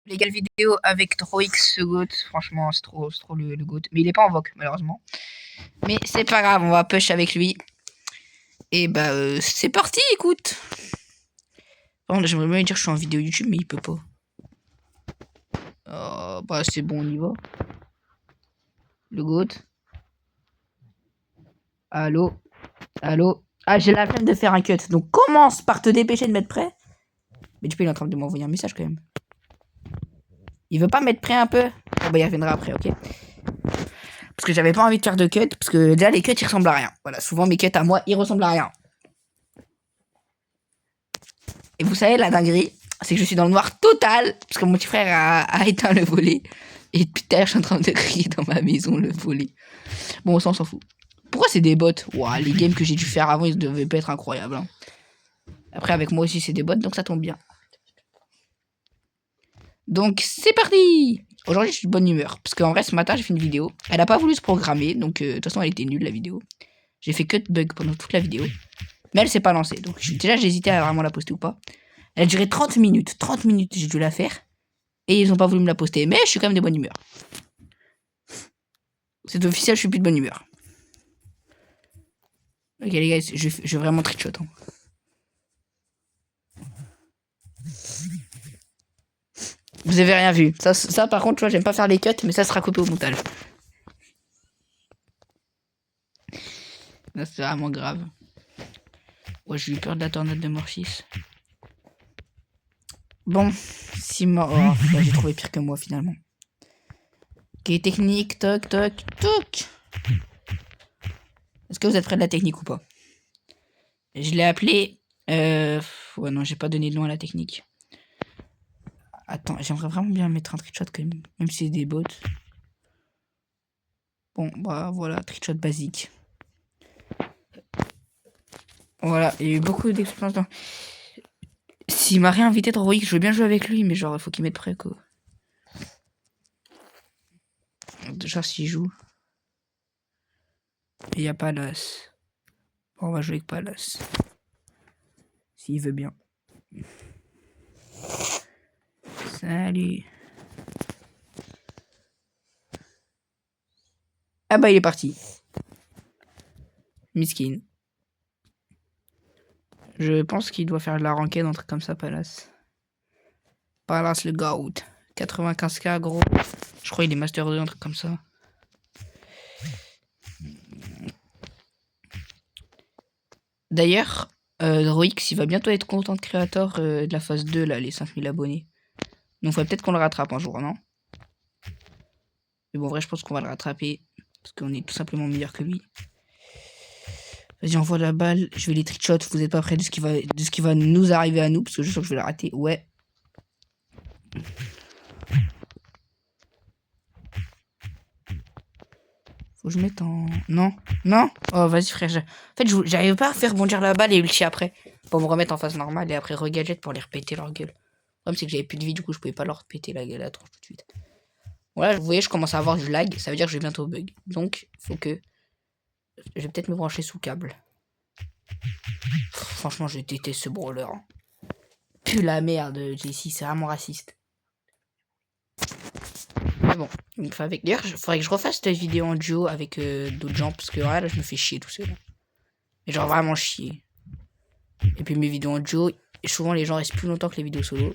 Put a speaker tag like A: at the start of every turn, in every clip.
A: Légal vidéo avec 3x ce GOAT. Franchement, c'est trop le GOAT. Mais il est pas en vogue, malheureusement. Mais c'est pas grave, on va push avec lui. Et bah, c'est parti, écoute. Par contre, j'aimerais bien lui dire que je suis en vidéo YouTube, mais il peut pas. Bah, c'est bon, on y va. Le GOAT. Allô. Allô. Ah, j'ai la flemme de faire un cut. Donc, commence par te dépêcher de mettre prêt. Mais du coup, il est en train de m'envoyer un message quand même. Il veut pas mettre prêt un peu? Bon, bah, il reviendra après, ok? Parce que j'avais pas envie de faire de cut. Parce que déjà, les cuts, ils ressemblent à rien. Voilà, souvent, mes cuts à moi, ils ressemblent à rien. Et vous savez, la dinguerie, c'est que je suis dans le noir total. Parce que mon petit frère a éteint le volet. Et depuis tout à l'heure, je suis en train de crier dans ma maison le volet. Bon, on s'en fout. Pourquoi c'est des bots? Ouah, les games que j'ai dû faire avant, ils devaient pas être incroyables. Hein. Après, avec moi aussi, c'est des bots, donc ça tombe bien. Donc, c'est parti! Aujourd'hui, je suis de bonne humeur. Parce qu'en vrai, ce matin, j'ai fait une vidéo. Elle a pas voulu se programmer, donc de toute façon, elle était nulle, la vidéo. J'ai fait que de bugs pendant toute la vidéo. Mais elle s'est pas lancée. Donc, déjà, j'hésitais à vraiment la poster ou pas. Elle a duré 30 minutes. 30 minutes, j'ai dû la faire. Et ils ont pas voulu me la poster. Mais je suis quand même de bonne humeur. C'est officiel, je suis plus de bonne humeur. Ok, les gars, je vais vraiment trickshot. Hein. Vous avez rien vu. Ça par contre, tu vois, j'aime pas faire les cuts, mais ça sera coupé au montage. Là, c'est vraiment grave. Ouais, j'ai eu peur de la tornade de Morphis. Bon, 6 morts. Oh, bah, j'ai trouvé pire que moi finalement. Ok, technique, toc, toc, toc. Est-ce que vous êtes prêts de la technique ou pas? Je l'ai appelé. Ouais, non, j'ai pas donné de nom à la technique. Attends, j'aimerais vraiment bien mettre un trickshot quand même. Même si c'est des bots. Bon, bah voilà, trickshot basique. Voilà, il y a eu beaucoup d'expérience dans. S'il m'a réinvité dans Roix, je veux bien jouer avec lui, mais genre, il faut qu'il mette prêt, quoi. Déjà, s'il joue. Il y a Palace. Bon, on va jouer avec Palace. S'il veut bien. Salut. Ah bah, il est parti. Miskin. Je pense qu'il doit faire de la ranked, un truc comme ça, Palace. Palace le GOAT. 95k, gros. Je crois qu'il est Master 2, un truc comme ça. D'ailleurs, Roix, il va bientôt être content de créateur de la phase 2, là, les 5000 abonnés. Donc, il faudrait peut-être qu'on le rattrape un jour, non? Mais bon, en vrai, je pense qu'on va le rattraper. Parce qu'on est tout simplement meilleur que lui. Vas-y, envoie la balle. Je vais les trickshot. Vous êtes pas prêts de ce qui va nous arriver à nous. Parce que je sens que je vais la rater. Ouais. Faut que je mette en. Non. Non. Oh, vas-y, frère. En fait, j'arrive pas à faire bondir la balle et ulti après. Pour me remettre en phase normale et après regadget pour les repéter leur gueule. Le problème, c'est que j'avais plus de vie. Du coup, je pouvais pas leur péter la gueule à la tronche tout de suite. Voilà, vous voyez, je commence à avoir du lag. Ça veut dire que je vais bientôt bug. Donc, faut que. Je vais peut-être me brancher sous câble. Franchement, je déteste ce brawler. Pue la merde, Jessie, c'est vraiment raciste. Mais bon, avec d'ailleurs, il faudrait que je refasse cette vidéo en duo avec d'autres gens parce que là, je me fais chier tout seul. Et genre vraiment chier. Et puis mes vidéos en duo, souvent les gens restent plus longtemps que les vidéos solo.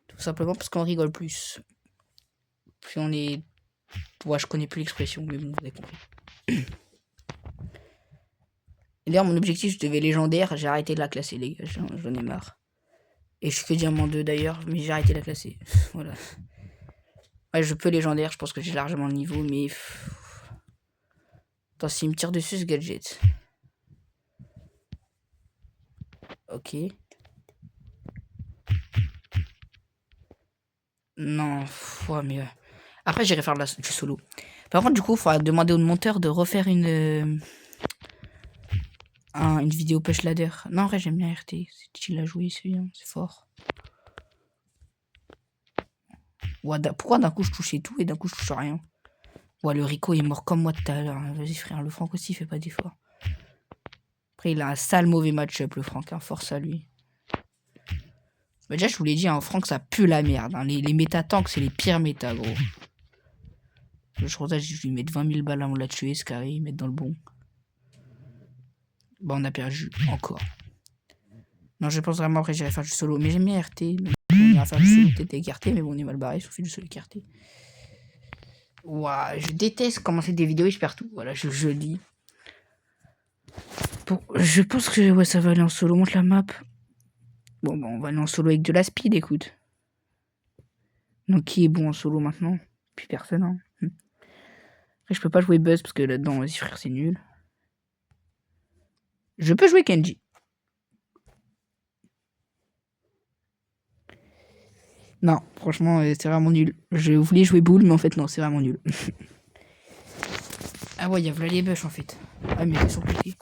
A: Tout simplement parce qu'on rigole plus. Puis on est. Ouais, je connais plus l'expression, mais bon, vous avez compris. Et d'ailleurs, mon objectif, je devais légendaire, j'ai arrêté de la classer, les gars, j'en ai marre. Et je suis que diamant 2 d'ailleurs, mais j'ai arrêté de la classer. Voilà. Ouais, je peux légendaire, je pense que j'ai largement le niveau, mais. Attends, s'il me tire dessus ce gadget. Ok. Non, ouais, mais. Après, j'irai faire du solo. Par contre, du coup, il faudra demander au monteur de refaire une vidéo push ladder. Non, en vrai, j'aime bien RT. C'est utile à jouer, c'est fort. Ouais, pourquoi d'un coup je touchais tout et d'un coup je touche rien? Ouais, le Rico est mort comme moi tout à l'heure. Vas-y, frère, le Franck aussi, il fait pas d'effort. Après, il a un sale mauvais match-up, le Franck. Hein, force à lui. Bah, déjà, je vous l'ai dit, en Franck, ça pue la merde. Hein. Les méta-tanks, c'est les pires méta, gros. Je crois que je lui mettre 20 000 balles avant de la tuer, ce carré, mettre dans le bon. Bah, on a perdu, encore. Non, je pense vraiment, après, j'irai faire du solo. Mais j'aime bien RT. Donc, on ira faire du solo, peut-être avec RT, mais bon, on est mal barré, sauf fait du solo avec RT. Ouah, je déteste commencer des vidéos et je perds tout. Voilà, je dis. Bon, je pense que ouais, ça va aller en solo. Montre la map. Bon, bah, on va aller en solo avec de la speed, écoute. Donc, qui est bon en solo maintenant? Puis personne, hein. Après, je peux pas jouer Buzz parce que là-dedans, vas-y, frère, c'est nul. Je peux jouer Kenji. Non, franchement, c'est vraiment nul. Je voulais jouer Bull, mais en fait, non, c'est vraiment nul. Ah ouais, il y a les bush en fait. Ah, mais c'est sur côté.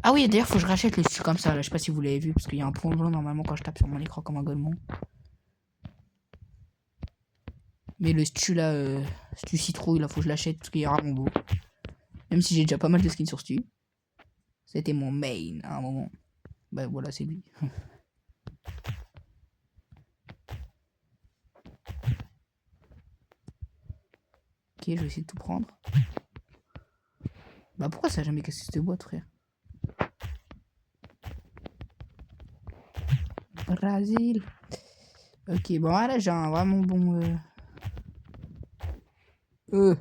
A: Ah oui, d'ailleurs, faut que je rachète le stu comme ça. Là, je sais pas si vous l'avez vu, parce qu'il y a un point blanc normalement quand je tape sur mon écran comme un golemon. Mais le stu là, stu citrouille, là, faut que je l'achète parce qu'il est vraiment beau. Même si j'ai déjà pas mal de skins sur stu. C'était mon main à un moment. Bah voilà, c'est lui. Ok, je vais essayer de tout prendre. Bah pourquoi ça a jamais cassé cette boîte, frère? Brésil. Ok, bon là j'ai un vraiment bon... Bon,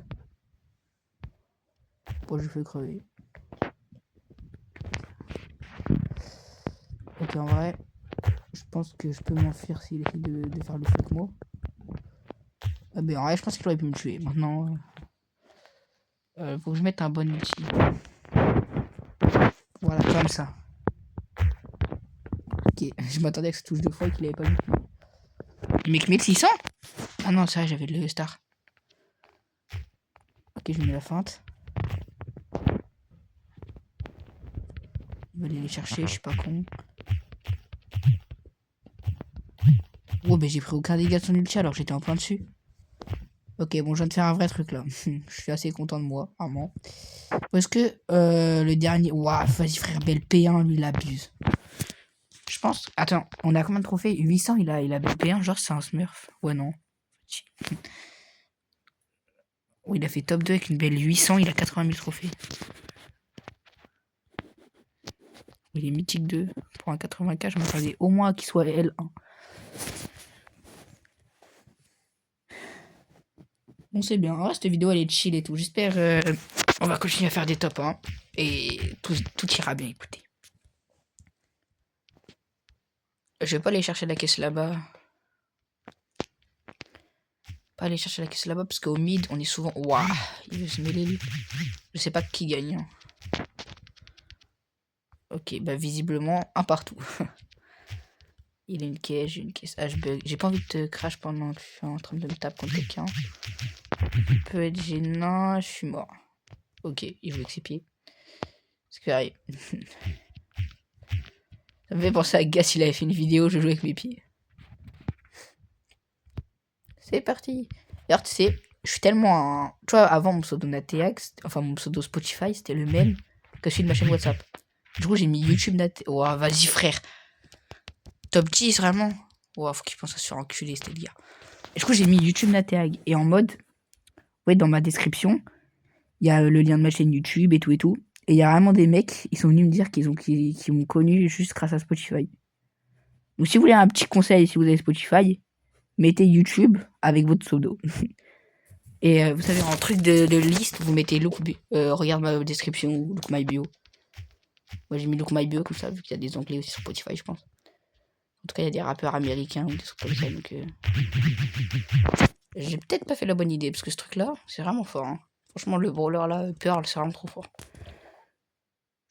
A: je fais crever. Ok, en vrai, je pense que je peux m'enfuir s'il essaie de faire le feu avec moi. Ah ben en vrai, je pense qu'il aurait pu me tuer. Maintenant, faut que je mette un bon outil. Voilà, comme ça. Ok, je m'attendais à que ça touche 2 fois et qu'il avait pas vu. Mec 1600. Ah non, ça, j'avais le star. Ok, je mets la feinte. Il va aller les chercher, je suis pas con. Oh, ben j'ai pris aucun dégât de son ulti alors que j'étais en plein dessus. Ok, bon, je viens de faire un vrai truc là. Je suis assez content de moi, vraiment. Parce que le dernier. Waouh, vas-y, frère, belle P1, lui, il abuse. Je pense. Attends, on a combien de trophées? 800, il a belle P1, genre c'est un smurf. Ouais, non. Oh, il a fait top 2 avec une belle 800, il a 80 000 trophées. Il est mythique 2 pour un 80k, je m'attendais au moins qu'il soit L1. Bon, c'est bien. En vrai, cette vidéo, elle est chill et tout. J'espère on va continuer à faire des top 1. Et tout ira bien, écoutez. Je vais pas aller chercher la caisse là-bas. Pas aller chercher la caisse là-bas parce qu'au mid, on est souvent... Waouh, il veut se mêler, lui. Je sais pas qui gagne. Hein. Ok, bah visiblement, un partout. Il a une caisse, j'ai une caisse. Ah, je bug. J'ai pas envie de te crash pendant que je suis en train de me taper contre quelqu'un. Ça peut être gênant, je suis mort. Ok, il joue avec ses pieds. C'est que arrive. Ça me fait penser à Gas, il avait fait une vidéo, je joue avec mes pieds. C'est parti. D'ailleurs, tu sais, je suis tellement un... Tu vois, avant mon pseudo Nateax, enfin mon pseudo Spotify, c'était le même que celui de ma chaîne WhatsApp. Du coup, j'ai mis YouTube Nateax. Oh, vas-y, frère. Top 10, vraiment. Oh, faut qu'il pense à se faire enculer, c'était le gars. Et du coup, j'ai mis YouTube Nateag. Et en mode, ouais, dans ma description, il y a le lien de ma chaîne YouTube et tout et tout. Et il y a vraiment des mecs, ils sont venus me dire qu'ils m'ont connu juste grâce à Spotify. Donc, si vous voulez un petit conseil, si vous avez Spotify, mettez YouTube avec votre pseudo. Et vous savez, en truc de liste, vous mettez look, regarde ma description ou look my bio. Moi, j'ai mis look my bio comme ça, vu qu'il y a des onglets aussi sur Spotify, je pense. En tout cas, il y a des rappeurs américains ou des trucs comme ça, donc... J'ai peut-être pas fait la bonne idée, parce que ce truc-là, c'est vraiment fort. Hein. Franchement, le brawler là, Pearl, c'est vraiment trop fort.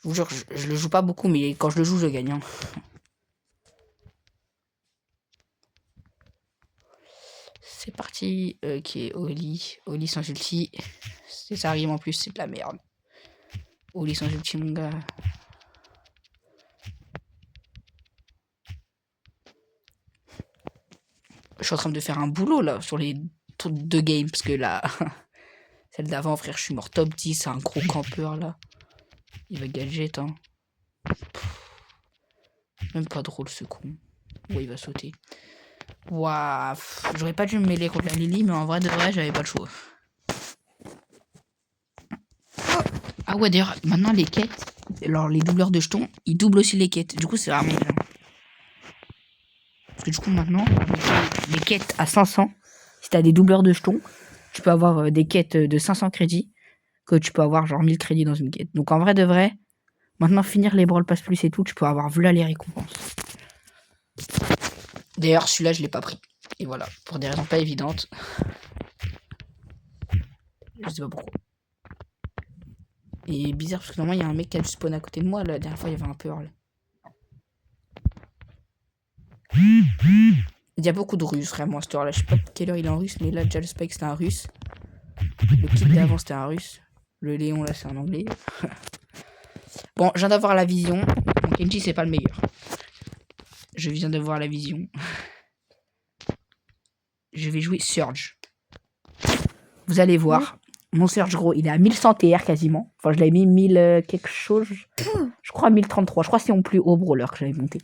A: Je vous jure, je le joue pas beaucoup, mais quand je le joue, je gagne. Hein. C'est parti. Ok, Oli. Oli sans ulti. C'est ça arrive en plus, c'est de la merde. Oli sans ulti, mon gars. Je suis en train de faire un boulot là sur les 2 games, parce que là, celle d'avant, frère, je suis mort top 10, c'est un gros campeur là. Il va gadget, hein. Même pas drôle ce con. Ouais, il va sauter. Waouh. J'aurais pas dû me mêler contre la Lily, mais en vrai de vrai, j'avais pas le choix. Ah ouais, d'ailleurs, maintenant les quêtes, alors les doubleurs de jetons, ils doublent aussi les quêtes. Du coup, c'est vraiment bien. Parce que du coup, maintenant, les quêtes à 500, si t'as des doubleurs de jetons, tu peux avoir des quêtes de 500 crédits, que tu peux avoir genre 1000 crédits dans une quête. Donc en vrai de vrai, maintenant finir les Brawl Pass Plus et tout, tu peux avoir vu là les récompenses. D'ailleurs, celui-là, je l'ai pas pris. Et voilà, pour des raisons pas évidentes. Je sais pas pourquoi. Et bizarre, parce que normalement, il y a un mec qui a du spawn à côté de moi. La dernière fois, il y avait un Pearl. Il y a beaucoup de Russes, vraiment, à cette heure-là. Je sais pas quelle heure il est en russe, mais là, déjà, le Spike, c'était un russe. Le kit d'avant, c'était un russe. Le Léon, là, c'est un anglais. Bon, je viens d'avoir la vision. Bon, Kenji, c'est pas le meilleur. Je viens de voir la vision. Je vais jouer Surge. Vous allez voir. Mon Surge, gros, il est à 1100 TR quasiment. Enfin, je l'avais mis 1000 quelque chose. Je crois 1033. Je crois que c'est mon plus haut brawler que j'avais monté.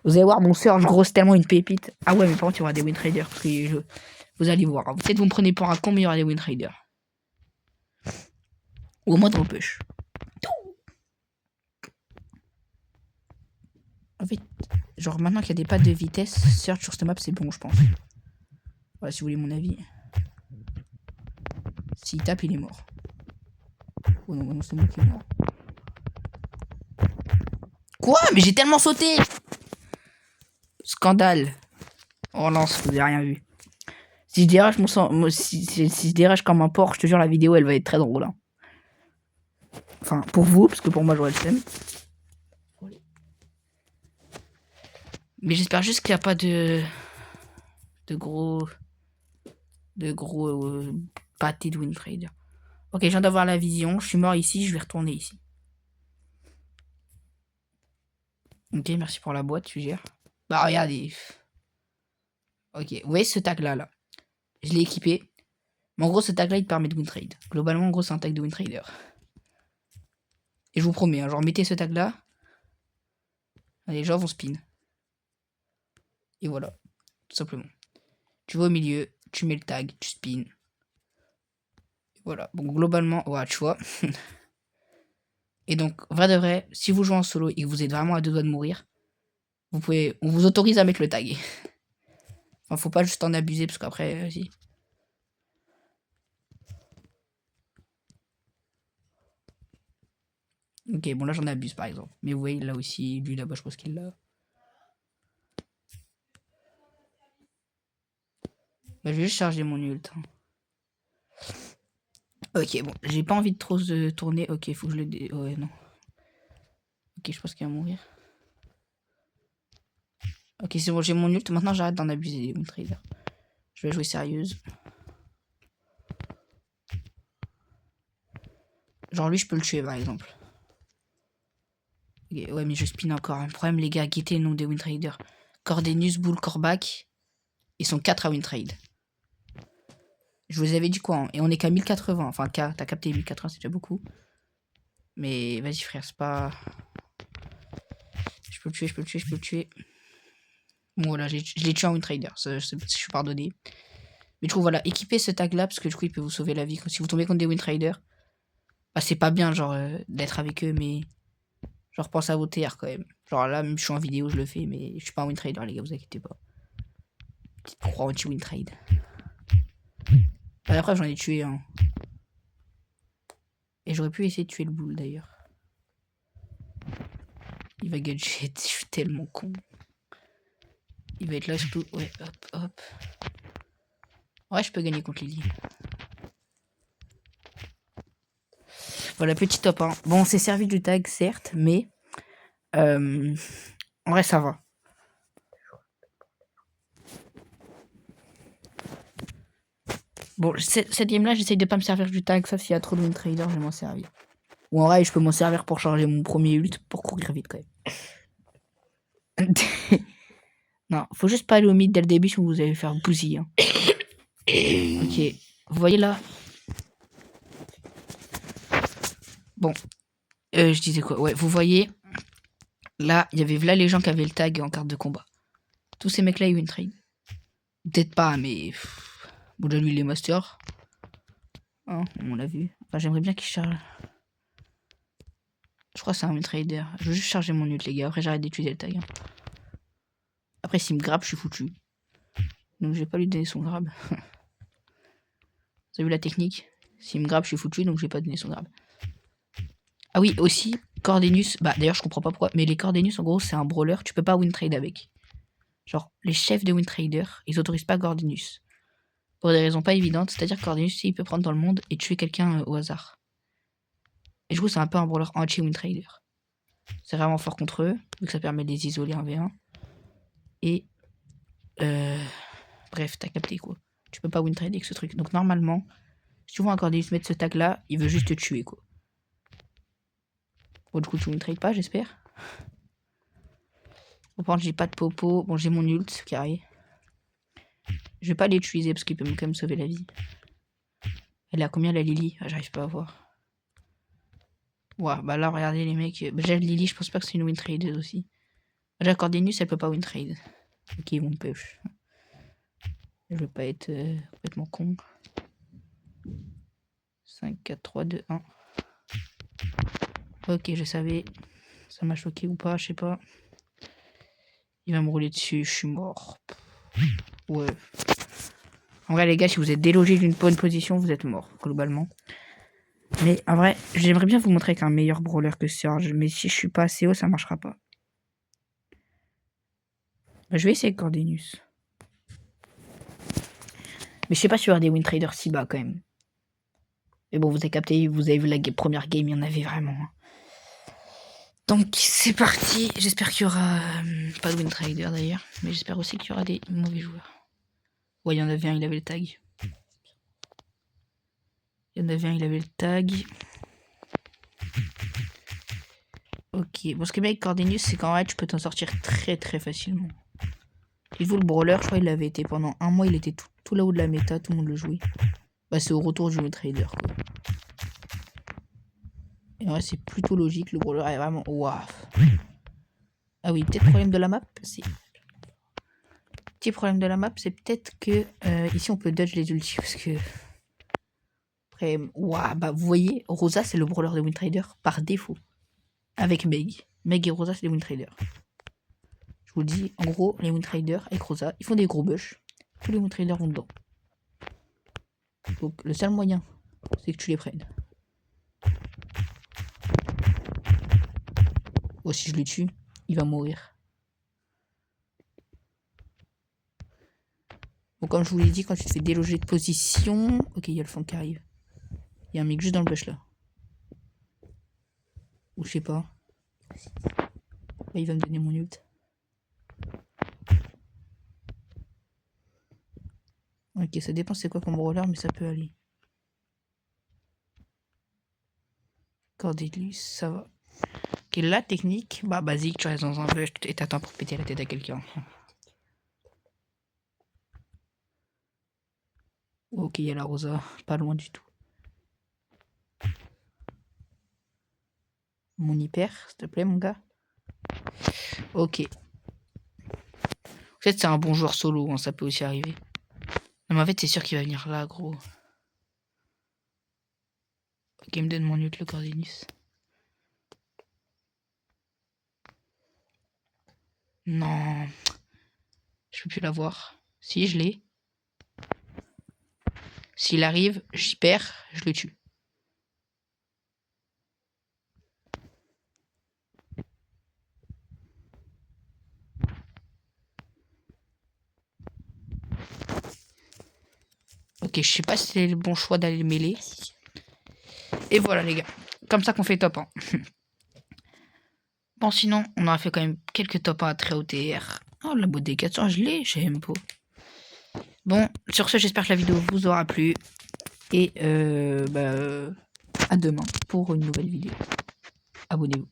A: Vous allez voir, mon Surge, gros, c'est tellement une pépite. Ah ouais, mais par contre, il y aura des win traders. Parce que vous allez voir. Peut-être vous me prenez pour un con, mais il y aura des win traders. Ou au moins dans le push. En fait, genre maintenant qu'il y a des pattes de vitesse, Surge sur cette map, c'est bon, je pense. Voilà, si vous voulez mon avis. S'il tape, il est mort. Oh non, c'est moi qui est mort. Quoi? Mais j'ai tellement sauté! Scandale. Oh non, vous avez rien vu. Si je dérange si je dérange comme un porc, je te jure, la vidéo, elle va être très drôle. Hein. Enfin, pour vous, parce que pour moi, j'aurais le seum. Mais j'espère juste qu'il n'y a pas de gros pâtés de Winfried. Ok, je viens d'avoir la vision. Je suis mort ici, je vais retourner ici. Ok, merci pour la boîte, tu gères. Bah, regardez. Ok, vous voyez ce tag là. Je l'ai équipé. Mais en gros, ce tag là, il te permet de win trade. Globalement, en gros, c'est un tag de win trader. Et je vous promets, hein, genre, mettez ce tag là. Les gens vont spin. Et voilà, tout simplement. Tu vas au milieu, tu mets le tag, tu spin. Et voilà, bon, globalement, ouais, tu vois. Et donc, vrai de vrai, si vous jouez en solo et que vous êtes vraiment à deux doigts de mourir, on vous autorise à mettre le tag. Enfin, faut pas juste en abuser parce qu'après, si. Ok, bon là j'en abuse par exemple. Mais vous voyez là aussi, lui là-bas je pense qu'il l'a. Bah, je vais juste charger mon ult. Ok, bon, j'ai pas envie de trop tourner. Ok, faut que je le ouais, non. Ok, je pense qu'il va mourir. Ok, c'est bon, j'ai mon ult. Maintenant j'arrête d'en abuser, mon trader. Je vais jouer sérieuse. Genre lui, je peux le tuer par exemple. Okay, ouais, mais je spin encore. Un problème, les gars, guettez le nom des win traders. Cordenius, Bull, Corbac. Ils sont 4 à win trade. Je vous avais dit quoi hein. Et on est qu'à 1080. Enfin, t'as capté 1080, c'est déjà beaucoup. Mais vas-y, frère, c'est pas. Je peux le tuer. Bon, voilà, je l'ai tué en win trader. Je suis pardonné. Mais du coup, voilà, équipez ce tag là parce que du coup, il peut vous sauver la vie. Si vous tombez contre des win traders, bah, c'est pas bien, genre, d'être avec eux, mais. Genre, pensez à vos TR quand même. Genre, là, même je suis en vidéo, je le fais, mais je suis pas un win trader, les gars, vous inquiétez pas. Petite croix anti-win trade. Après, j'en ai tué un. Et j'aurais pu essayer de tuer le boule d'ailleurs. Il va gadget, je suis tellement con. Il va être là surtout. Ouais, hop, hop. Ouais, je peux gagner contre Lily. Voilà, petit top 1. Bon, on s'est servi du tag, certes, mais. En vrai, ça va. Bon, cette game-là, j'essaye de pas me servir du tag, sauf s'il y a trop de win trader, je vais m'en servir. Ou en vrai, je peux m'en servir pour charger mon premier ult pour courir vite quand même. Non, faut juste pas aller au mid dès le début sinon vous allez faire bousiller. Hein. Ok, vous voyez là. Bon, je disais quoi? Ouais, vous voyez. Là, il y avait là les gens qui avaient le tag en carte de combat. Tous ces mecs-là, ils win trade. Peut-être pas, mais... Bon, déjà, lui, il est master. Hein, on l'a vu. Enfin, j'aimerais bien qu'il charge... Je crois que c'est un win trader. Je veux juste charger mon ult, les gars. Après, j'arrête d'utiliser le tag. Hein. Après, s'il me grabe, je suis foutu. Donc, je vais pas lui donner son grab. Vous avez vu la technique? S'il me grabe, je suis foutu, donc je vais pas donner son grab. Ah oui, aussi, Cordenius. Bah, d'ailleurs, je comprends pas pourquoi. Mais les Cordenius, en gros, c'est un brawler. Tu peux pas win trade avec. Genre, les chefs de win trader, ils autorisent pas Cordenius. Pour des raisons pas évidentes. C'est-à-dire que Cordenius, il peut prendre dans le monde et tuer quelqu'un au hasard. Et du coup, c'est un peu un brawler anti-win trader. C'est vraiment fort contre eux, vu que ça permet de les isoler 1v1. Et. Bref, t'as capté quoi. Tu peux pas win trade avec ce truc. Donc, normalement, si tu vois un Cordenius mettre ce tag là, il veut juste te tuer quoi. Bon, du coup, tu win trade pas, j'espère. Bon, par contre, j'ai pas de popo. Bon, j'ai mon ult, carré. Je vais pas l'utiliser parce qu'il peut quand même sauver la vie. Elle est à combien la Lily? Ah, j'arrive pas à voir. Ouais, bah là, regardez les mecs. Bah, déjà, Lily, je pense pas que c'est une win trade aussi. Déjà, Cordenius, elle peut pas win trade. Ok, ils vont me push. Je veux pas être complètement con. 5, 4, 3, 2, 1. Ok, je savais. Ça m'a choqué ou pas, je sais pas. Il va me rouler dessus, je suis mort. Ouais. En vrai, les gars, si vous êtes délogé d'une bonne position, vous êtes mort, globalement. Mais en vrai, j'aimerais bien vous montrer avec un meilleur brawler que Surge. Mais si je suis pas assez haut, ça marchera pas. Bah, je vais essayer avec Cordenius. Mais je sais pas si il y aura des win traders si bas quand même. Mais bon, vous avez capté, vous avez vu la première game, il y en avait vraiment. Donc c'est parti. J'espère qu'il y aura pas de win trader d'ailleurs. Mais j'espère aussi qu'il y aura des mauvais joueurs. Ouais, il y en avait un, il avait le tag. Il y en avait un, il avait le tag. Ok, bon ce qui est bien avec Cordenius, c'est qu'en vrai tu peux t'en sortir très très facilement. Il vaut le brawler, je crois il avait été pendant un mois, il était tout là-haut de la méta, tout le monde le jouait. Bah c'est au retour du win trader quoi. Et ouais, c'est plutôt logique, le brawler est vraiment... Waouh. Ah oui, peut-être problème de la map, c'est... Petit problème de la map, c'est peut-être que ici on peut dodge les ultis parce que... Après, waouh, bah vous voyez, Rosa c'est le brawler de win trader par défaut. Avec Meg. Meg et Rosa c'est les win traders. Je vous le dis, en gros, les win traders avec Rosa, ils font des gros bush. Tous les win traders vont dedans. Donc le seul moyen, c'est que tu les prennes. Oh, si je le tue, il va mourir. Bon, comme je vous l'ai dit, quand tu te fais déloger de position... Ok, il y a le fond qui arrive. Il y a un mec juste dans le bush là. Ou je sais pas. Là, il va me donner mon ult. Ok, ça dépend c'est quoi comme brawler, mais ça peut aller. Cordelius, ça va. Ok, la technique, bah basique, tu restes dans un bush et t'attends pour péter la tête à quelqu'un. Ok, il y a la Rosa, pas loin du tout. Mon hyper, s'il te plaît, mon gars. Ok. En fait, c'est un bon joueur solo, hein, ça peut aussi arriver. Non, mais en fait, c'est sûr qu'il va venir là, gros. Ok, il me donne mon ult, le Cordenius. Non. Je peux plus l'avoir. Si, je l'ai. S'il arrive, j'y perds, je le tue. Ok, je sais pas si c'est le bon choix d'aller le mêler. Et voilà, les gars. Comme ça qu'on fait top 1. Bon, sinon, on aura fait quand même quelques top 1 à très haut TR. Oh, la boîte des 400, je l'ai, j'aime pas. Bon, sur ce, j'espère que la vidéo vous aura plu. Et à demain pour une nouvelle vidéo. Abonnez-vous.